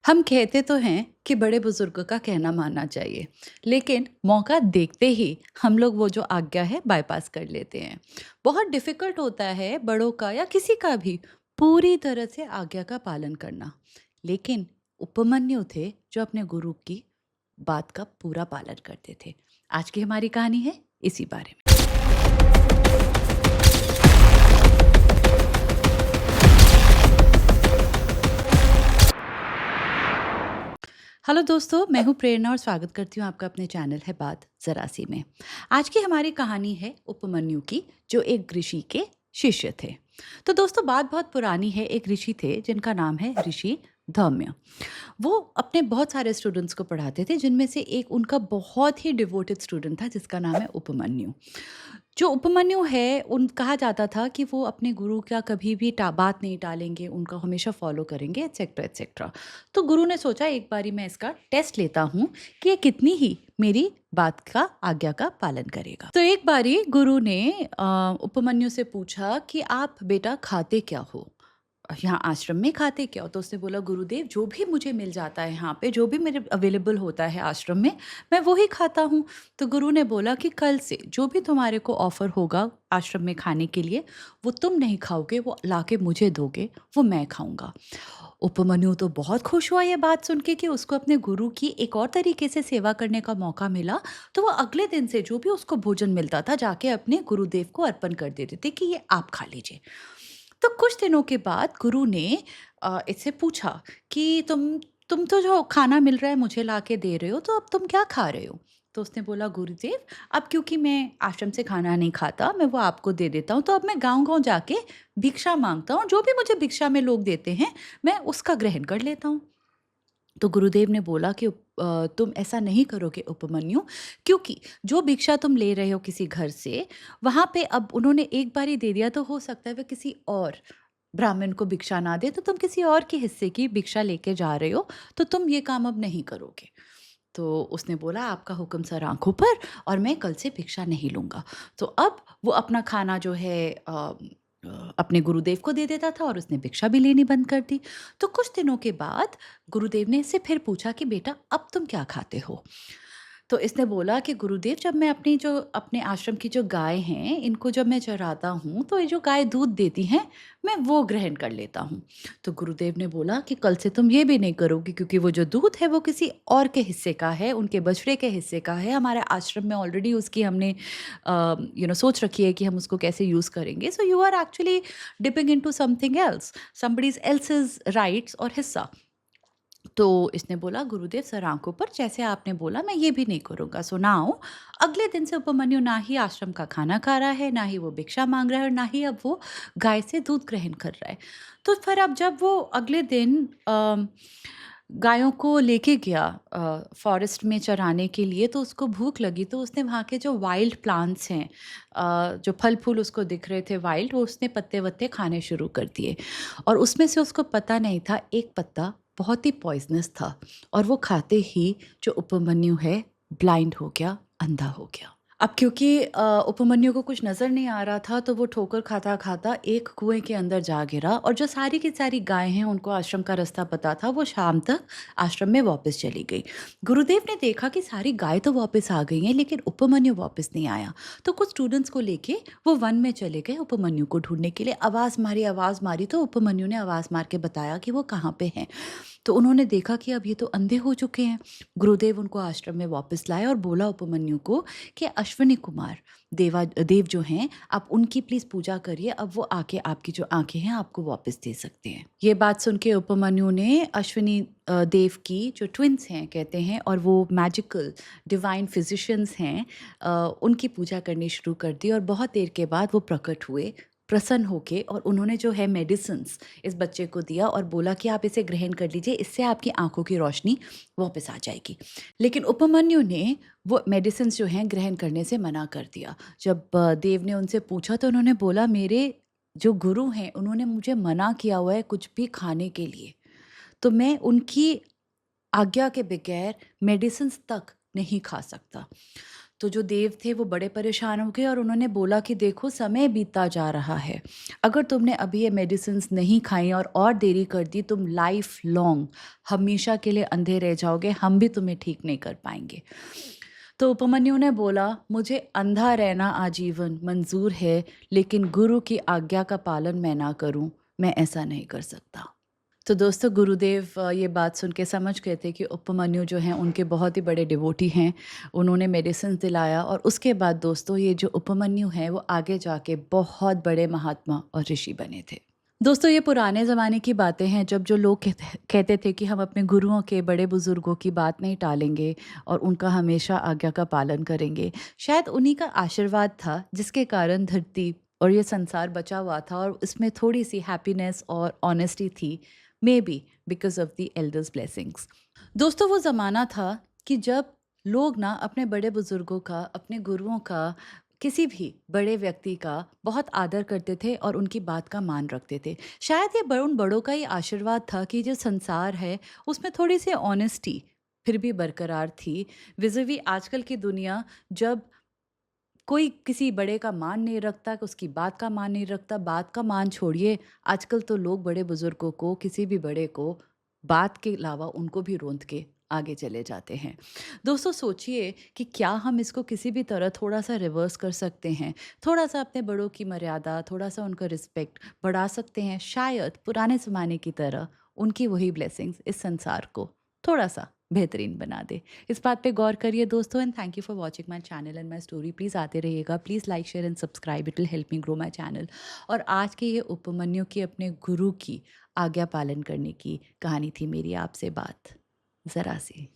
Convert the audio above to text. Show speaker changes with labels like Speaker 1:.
Speaker 1: हम कहते तो हैं कि बड़े बुजुर्गों का कहना मानना चाहिए, लेकिन मौका देखते ही हम लोग वो जो आज्ञा है बाईपास कर लेते हैं। बहुत डिफिकल्ट होता है बड़ों का या किसी का भी पूरी तरह से आज्ञा का पालन करना। लेकिन उपमन्यु थे जो अपने गुरु की बात का पूरा पालन करते थे। आज की हमारी कहानी है इसी बारे में। हेलो दोस्तों, मैं हूँ प्रेरणा और स्वागत करती हूँ आपका अपने चैनल है बात जरासी में। आज की हमारी कहानी है उपमन्यु की, जो एक ऋषि के शिष्य थे। तो दोस्तों, बात बहुत पुरानी है। एक ऋषि थे जिनका नाम है ऋषि धौम्य। वो अपने बहुत सारे स्टूडेंट्स को पढ़ाते थे, जिनमें से एक उनका बहुत ही डिवोटेड स्टूडेंट था जिसका नाम है उपमन्यु। जो उपमन्यु है, उन कहा जाता था कि वो अपने गुरु का कभी भी बात नहीं टालेंगे, उनका हमेशा फॉलो करेंगे, एटसेट्रा एटसेट्रा। तो गुरु ने सोचा एक बारी मैं इसका टेस्ट लेता हूँ कि ये कितनी ही मेरी बात का आज्ञा का पालन करेगा। तो एक बारी गुरु ने उपमन्यु से पूछा कि आप बेटा खाते क्या हो, यहाँ आश्रम में खाते क्या हो? तो उसने बोला, गुरुदेव जो भी मुझे मिल जाता है यहाँ पे, जो भी मेरे अवेलेबल होता है आश्रम में, मैं वो ही खाता हूँ। तो गुरु ने बोला कि कल से जो भी तुम्हारे को ऑफर होगा आश्रम में खाने के लिए, वो तुम नहीं खाओगे, वो लाके मुझे दोगे, वो मैं खाऊंगा। उपमन्यु तो बहुत खुश हुआ ये बात सुन के कि उसको अपने गुरु की एक और तरीके से सेवा करने का मौका मिला। तो वो अगले दिन से जो भी उसको भोजन मिलता था जाके अपने गुरुदेव को अर्पण कर देते थे कि ये आप खा लीजिए। तो कुछ दिनों के बाद गुरु ने इससे पूछा कि तुम तो जो खाना मिल रहा है मुझे लाके दे रहे हो, तो अब तुम क्या खा रहे हो? तो उसने बोला, गुरुदेव अब क्योंकि मैं आश्रम से खाना नहीं खाता, मैं वो आपको दे देता हूँ, तो अब मैं गाँव-गाँव जाके भिक्षा माँगता हूँ, जो भी मुझे भिक्षा में लोग देते हैं, मैं उसका ग्रहण कर लेता हूँ। तो गुरुदेव ने बोला कि तुम ऐसा नहीं करोगे उपमन्यु, क्योंकि जो भिक्षा तुम ले रहे हो किसी घर से, वहाँ पे अब उन्होंने एक बार ही दे दिया, तो हो सकता है वह किसी और ब्राह्मण को भिक्षा ना दे, तो तुम किसी और के हिस्से की भिक्षा लेके जा रहे हो, तो तुम ये काम अब नहीं करोगे। तो उसने बोला, आपका हुक्म सर आँखों पर, और मैं कल से भिक्षा नहीं लूँगा। तो अब वो अपना खाना जो है अपने गुरुदेव को दे देता था और उसने भिक्षा भी लेनी बंद कर दी। तो कुछ दिनों के बाद गुरुदेव ने इससे फिर पूछा कि बेटा अब तुम क्या खाते हो? तो इसने बोला कि गुरुदेव, जब मैं अपने आश्रम की जो गाय हैं, इनको जब मैं चराता हूँ, तो ये जो गाय दूध देती हैं, मैं वो ग्रहण कर लेता हूँ। तो गुरुदेव ने बोला कि कल से तुम ये भी नहीं करोगी, क्योंकि वो जो दूध है वो किसी और के हिस्से का है, उनके बछड़े के हिस्से का है। हमारे आश्रम में ऑलरेडी उसकी हमने सोच रखी है कि हम उसको कैसे यूज़ करेंगे। So you are actually dipping into something else, somebody's else's rights और हिस्सा। तो इसने बोला, गुरुदेव सर आंखों पर, जैसे आपने बोला मैं ये भी नहीं करूँगा। सो नाउ अगले दिन से उपमन्यु ना ही आश्रम का खाना खा रहा है, ना ही वो भिक्षा माँग रहा है, और ना ही अब वो गाय से दूध ग्रहण कर रहा है। तो फिर अब जब वो अगले दिन गायों को लेके गया फॉरेस्ट में चराने के लिए, तो उसको भूख लगी, तो उसने वहाँ के जो वाइल्ड प्लांट्स हैं, जो फल-फूल उसको दिख रहे थे वाइल्ड, वो उसने पत्ते-वत्ते खाने शुरू कर दिए। और उसमें से उसको पता नहीं था, एक पत्ता बहुत ही पॉइज़नस था, और वो खाते ही जो उपमन्यु है ब्लाइंड हो गया, अंधा हो गया। अब क्योंकि उपमन्यु को कुछ नज़र नहीं आ रहा था, तो वो ठोकर खाता-खाता एक कुएँ के अंदर जा गिरा, और जो सारी की सारी गायें हैं, उनको आश्रम का रास्ता पता था, वो शाम तक आश्रम में वापस चली गई। गुरुदेव ने देखा कि सारी गाय तो वापस आ गई हैं, लेकिन उपमन्यु वापस नहीं आया। तो कुछ स्टूडेंट्स को लेके वो वन में चले गए उपमन्यु को ढूँढने के लिए। आवाज़ मारी, तो उपमन्यु ने आवाज़ मार के बताया कि वो कहाँ पे हैं। तो उन्होंने देखा कि अब ये तो अंधे हो चुके हैं। गुरुदेव उनको आश्रम में वापस लाए और बोला उपमन्यु को कि अश्विनी कुमार देव जो हैं, आप उनकी प्लीज़ पूजा करिए, अब वो आके आपकी जो आँखें हैं आपको वापस दे सकते हैं। ये बात सुन के उपमन्यु ने अश्विनी देव की जो ट्विन्स हैं कहते हैं, और वो मैजिकल डिवाइन फिजिशियंस हैं, उनकी पूजा करनी शुरू कर दी, और बहुत देर के बाद वो प्रकट हुए प्रसन्न होके, और उन्होंने जो है मेडिसिन्स इस बच्चे को दिया और बोला कि आप इसे ग्रहण कर लीजिए, इससे आपकी आँखों की रोशनी वापस आ जाएगी। लेकिन उपमन्यु ने वो मेडिसिन्स जो हैं ग्रहण करने से मना कर दिया। जब देव ने उनसे पूछा, तो उन्होंने बोला, मेरे जो गुरु हैं उन्होंने मुझे मना किया हुआ है कुछ भी खाने के लिए, तो मैं उनकी आज्ञा के बगैर मेडिसिन्स तक नहीं खा सकता। तो जो देव थे वो बड़े परेशान हो गए और उन्होंने बोला कि देखो समय बीतता जा रहा है, अगर तुमने अभी ये मेडिसिन्स नहीं खाई और देरी कर दी, तुम लाइफ लॉन्ग हमेशा के लिए अंधे रह जाओगे, हम भी तुम्हें ठीक नहीं कर पाएंगे। तो उपमन्यु ने बोला, मुझे अंधा रहना आजीवन मंजूर है, लेकिन गुरु की आज्ञा का पालन मैं ना करूं, मैं ऐसा नहीं कर सकता। तो दोस्तों गुरुदेव ये बात सुन के समझ गए थे कि उपमन्यु जो हैं उनके बहुत ही बड़े डिवोटी हैं। उन्होंने मेडिसिन दिलाया और उसके बाद दोस्तों ये जो उपमन्यु हैं वो आगे जाके बहुत बड़े महात्मा और ऋषि बने थे। दोस्तों ये पुराने ज़माने की बातें हैं, जब जो लोग कहते थे कि हम अपने गुरुओं के, बड़े बुजुर्गों की बात नहीं टालेंगे और उनका हमेशा आज्ञा का पालन करेंगे। शायद उन्हीं का आशीर्वाद था जिसके कारण धरती और ये संसार बचा हुआ था और इसमें थोड़ी सी हैप्पीनेस और ऑनेस्टी थी, may be because of the elders blessings. दोस्तों वो ज़माना था कि जब लोग ना अपने बड़े बुजुर्गों का, अपने गुरुओं का, किसी भी बड़े व्यक्ति का बहुत आदर करते थे और उनकी बात का मान रखते थे। शायद ये उन बड़ों का ही आशीर्वाद था कि जो संसार है उसमें थोड़ी सी ऑनेस्टी फिर भी बरकरार थी, विज़िवी आजकल की दुनिया जब कोई किसी बड़े का मान नहीं रखता, उसकी बात का मान नहीं रखता। बात का मान छोड़िए, आजकल तो लोग बड़े बुजुर्गों को, किसी भी बड़े को बात के अलावा उनको भी रोंद के आगे चले जाते हैं। दोस्तों सोचिए कि क्या हम इसको किसी भी तरह थोड़ा-सा रिवर्स कर सकते हैं? थोड़ा-सा अपने बड़ों की मर्यादा, थोड़ा-सा उनका रिस्पेक्ट बढ़ा सकते हैं। शायद पुराने ज़माने की तरह उनकी वही ब्लेसिंग्स इस संसार को थोड़ा-सा बेहतरीन बना दे। इस बात पे गौर करिए दोस्तों, and thank you for watching my channel and my story. Please आते रहिएगा, please like share and subscribe, it will help me grow my channel. और आज के ये उपमन्यु की अपने गुरु की आज्ञा पालन करने की कहानी थी मेरी आपसे बात ज़रा सी।